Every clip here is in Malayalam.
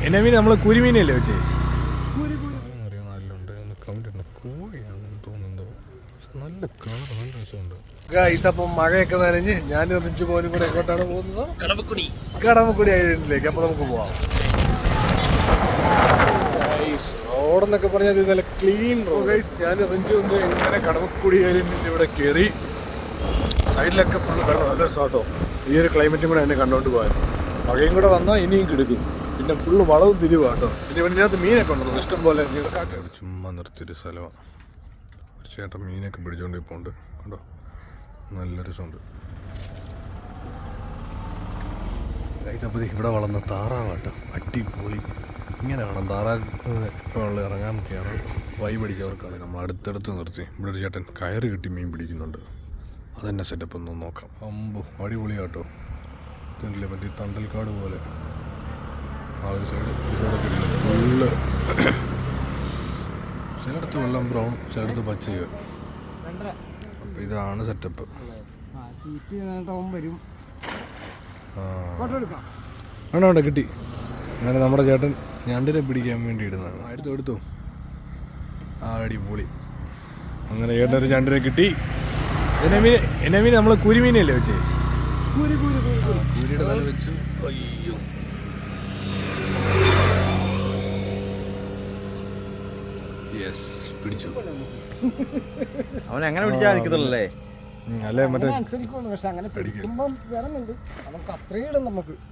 എനമീൻ നമ്മള് കുരുമീനല്ലേ വെച്ചേ നല്ല കളർ നല്ല രസമുണ്ട്. അപ്പം മഴയൊക്കെ നനഞ്ഞ് ഞാനും റിഞ്ചു പോലും കൂടെ എങ്ങോട്ടാണ് പോകുന്നത്? കടമക്കുടി ഐലൻഡിലേക്ക്. അപ്പൊ നമുക്ക് പോവാം. റോഡെന്നൊക്കെ പറഞ്ഞാൽ നല്ല ക്ലീൻ റോഡ്. ഞാൻ റിഞ്ചു കൊണ്ട് എങ്ങനെ കടമക്കുടി ഐലൻഡിന്റെ ഇവിടെ കയറി. സൈഡിലൊക്കെ ഫുള്ള് വെള്ളം, നല്ല രസമാട്ടോ. ഈ ഒരു ക്ലൈമറ്റും കൂടെ എന്നെ കണ്ടുകൊണ്ട് പോകാൻ. മഴയും കൂടെ വന്നാൽ ഇനിയും കിടക്കും. പിന്നെ ഫുള്ള് വളവും തിരിവാട്ടോ. പിന്നെ ഇതിനകത്ത് മീനൊക്കെ ഉണ്ടോ ഇഷ്ടം പോലെ. ചുമ്മാ നിർത്തിയൊരു സ്ഥലമാണ്. ഒരു ചേട്ടൻ മീനൊക്കെ പിടിച്ചോണ്ട് പോണ്ട് കണ്ടോ, നല്ല രസമുണ്ട്. കഴിച്ചപ്പോൾ ഇവിടെ വളർന്ന താറാവാട്ടോ, അടിപൊളി. ഇങ്ങനെ വേണം താറാവ്. ഇപ്പോൾ ഇറങ്ങാൻ കയറാൻ വൈബടിച്ചവർക്കാണ്. നമ്മൾ അടുത്തടുത്ത് നിർത്തി. ഇവിടെ ഒരു ചേട്ടൻ കയറ് കെട്ടി മീൻ പിടിക്കുന്നുണ്ട്. അതെന്നെ സെറ്റപ്പ് ഒന്ന് നോക്കാം. അമ്പോ അടിപൊളിയാട്ടോ. ഇതില്ലേ മറ്റേ തണ്ടൽക്കാട് പോലെ ആ ഒരു സൈഡ് ഫുള്ള്. ചിലയിടത്ത് വെള്ളം ബ്രൗൺ, ചിലയിടത്ത് പച്ചയോ. അപ്പം ഇതാണ് സെറ്റപ്പ്. വേണ്ട കിട്ടി. അങ്ങനെ നമ്മുടെ ചേട്ടൻ ഞണ്ടിനെ പിടിക്കാൻ വേണ്ടി ഇടുന്നതാണ്. എടുത്തു ആ അടിപൊളി. അങ്ങനെ ചേട്ടൻ ഒരു ഞണ്ടിനെ കിട്ടി. എനമീൻ നമ്മള് കുരുമീനല്ലേ വെച്ചേ? കുരിയുടെ തല വെച്ചു. അയ്യോ, പിടിച്ചു. അവൻ അങ്ങനെ പിടിച്ചാൽ നിൽക്കത്തുള്ളല്ലേ? അല്ലേ മറ്റേ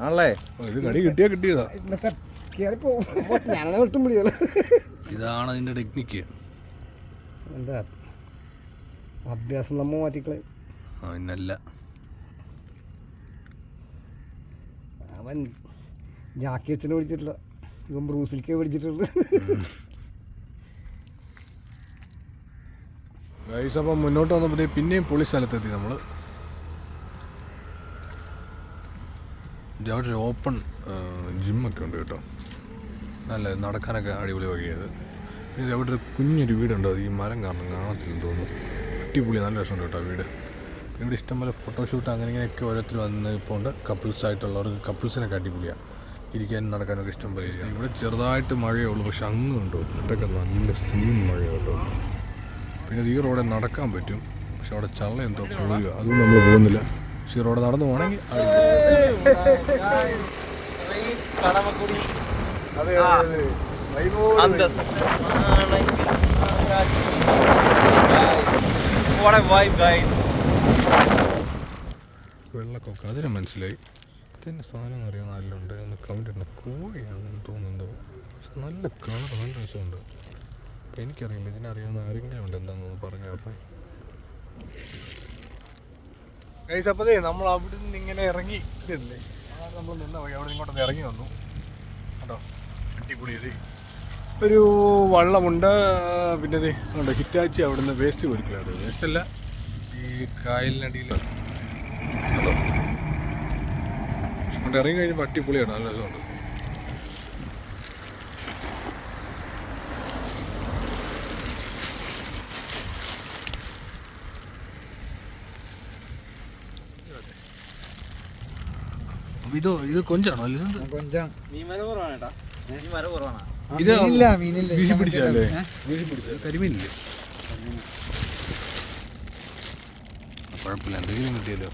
ആണല്ലേ. ഇത് കടി കിട്ടിയാ കിട്ടിയതാ. ഇതാണ് അതിന്റെ ടെക്നിക്ക്. എന്താ അഭ്യാസം നമ്മ മാറ്റിക്കളെ. ഇന്നല്ല അവൻ ജാക്കി അച്ഛനെ പിടിച്ചിട്ടില്ല, ഇവൻ ബ്രൂസിൽക്ക് പിടിച്ചിട്ടുള്ളു. ഗൈസ് അപ്പം മുന്നോട്ട് വന്നപ്പോഴത്തേ പിന്നെയും പൊളി സ്ഥലത്തെത്തി നമ്മൾ. അവിടെ ഒരു ഓപ്പൺ ജിമ്മൊക്കെ ഉണ്ട് കേട്ടോ. നല്ല നടക്കാനൊക്കെ അടിപൊളി വകയത്. പിന്നെ അവിടെ ഒരു കുഞ്ഞൊരു വീടുണ്ട്. അത് ഈ മരം കാരണം കാണത്തില്ലെന്ന് തോന്നുന്നു. അടിപൊളി, നല്ല രസമുണ്ട് കേട്ടോ വീട്. ഇവിടെ ഇഷ്ടംപോലെ ഫോട്ടോഷൂട്ട് അങ്ങനെ ഇങ്ങനെയൊക്കെ ഓരോരുത്തർ വന്ന് ഇപ്പോൾ ഉണ്ട്. കപ്പിൾസായിട്ടുള്ളവർക്ക് കപ്പിൾസിനൊക്കെ അടിപൊളിയാണ്. ഇരിക്കാനും നടക്കാനൊക്കെ ഇഷ്ടം പോലെ ഇരിക്കാം. ഇവിടെ ചെറുതായിട്ട് മഴയേ ഉള്ളൂ, പക്ഷെ അങ്ങ് ഉണ്ടോ ഇവിടെയൊക്കെ നല്ല സീൻ മഴ കേട്ടോ. പിന്നെ ഈ റോഡിൽ നടക്കാൻ പറ്റും, പക്ഷെ അവിടെ ചള്ള എന്തോ പോവുക, അതുകൊണ്ട് നമ്മൾ പോകുന്നില്ല. പക്ഷേ ഈ റോഡ് നടന്നു പോകണമെങ്കിൽ വെള്ളക്കൊക്കെ അതിന് മനസ്സിലായി. ഇതന്നെ സാധനം അറിയാൻ നല്ലുണ്ട്. ഒന്ന് കമൻറ്റ് ഇടണം. കോഴിയാണെന്ന് തോന്നുന്നുണ്ടോ? പക്ഷെ നല്ല കളർ, നല്ല രസമുണ്ട്. അപ്പം എനിക്കറിയില്ല, ഇതിനറിയാവുന്ന ആരെങ്കിലും ഉണ്ട് എന്താണെന്ന് പറഞ്ഞു തരണം. കഴിച്ചപ്പോഴേ നമ്മൾ അവിടെ നിന്ന് ഇങ്ങനെ ഇറങ്ങി ഇതല്ലേ, അതാണ് നമ്മൾ നിന്ന വഴി. അവിടെ ഇങ്ങോട്ടൊന്ന് ഇറങ്ങി വന്നു കേട്ടോ. അടിപൊളിയത് ഒരു വള്ളമുണ്ട്. പിന്നെ ഇത് ഉണ്ട് ഹിറ്റാച്ചി. അവിടെ നിന്ന് വേസ്റ്റ് കൊടുക്കലാണ്. വേസ്റ്റല്ല, ഈ കായലിനടിയിൽ കേട്ടോ. അവിടെ ഇറങ്ങി കഴിഞ്ഞപ്പോൾ അടിപൊളിയാണ്, നല്ല രസമുണ്ട്. ഇത് കൊഞ്ചാണോ? കരിമീനില്ലേ? കുഴപ്പമില്ല, എന്തെങ്കിലും കിട്ടിയല്ലോ.